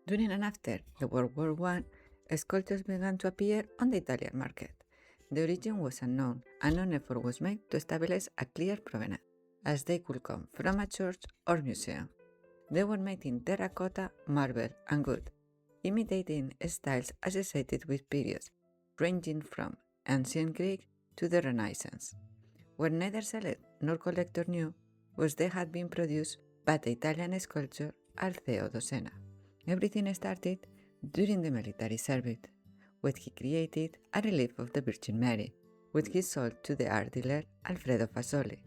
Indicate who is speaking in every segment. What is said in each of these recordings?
Speaker 1: During and after the World War I, sculptures began to appear on the Italian market. The origin was unknown, and no effort was made to establish a clear provenance, as they could come from a church or museum. They were made in terracotta, marble, and wood, imitating styles associated with periods ranging from ancient Greek to the Renaissance. What neither seller nor collector knew was they had been produced by the Italian sculptor Alceo Dossena. Everything started during the military service, when he created a relief of the Virgin Mary, which he sold to the art dealer Alfredo Fasoli.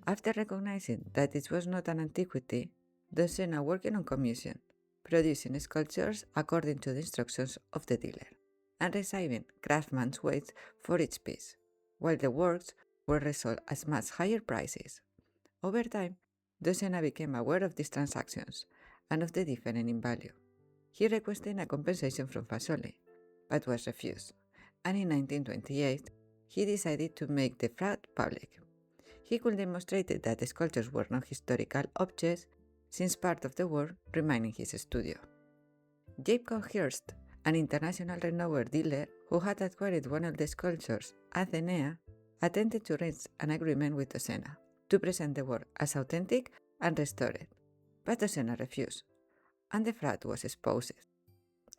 Speaker 1: After recognizing that it was not an antiquity, Dossena worked on commission, producing sculptures according to the instructions of the dealer, and receiving craftsman's wages for each piece, while the works were resold at much higher prices. Over time, Dossena became aware of these transactions and of the difference in value. He requested a compensation from Fasoli, but was refused, and in 1928 he decided to make the fraud public. He could demonstrate that the sculptures were not historical objects, since part of the work remained in his studio. Jacob Hirsch, an international renowned dealer who had acquired one of the sculptures, Athena, attempted to reach an agreement with Dossena to present the work as authentic and restore it, but Dossena refused, and the fraud was exposed.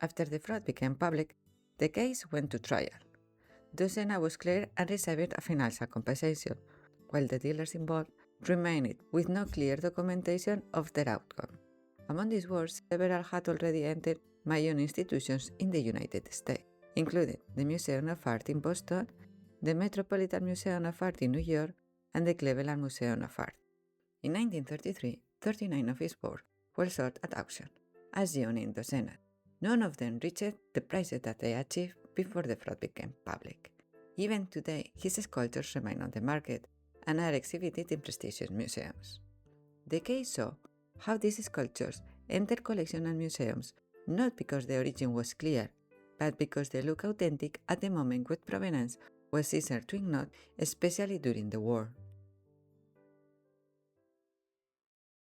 Speaker 1: After the fraud became public, the case went to trial. Dossena was cleared and received a financial compensation, while the dealers involved remained with no clear documentation of their outcome. Among these works, several had already entered major institutions in the United States, including the Museum of Art in Boston, the Metropolitan Museum of Art in New York, and the Cleveland Museum of Art. In 1933, 39 of his works were sold at auction, as shown in Dossena. None of them reached the prices that they achieved before the fraud became public. Even today, his sculptures remain on the market and are exhibited in prestigious museums. The case shows how these sculptures entered collections and museums not because the origin was clear, but because they look authentic at the moment when provenance was easier to ignore, especially during the war.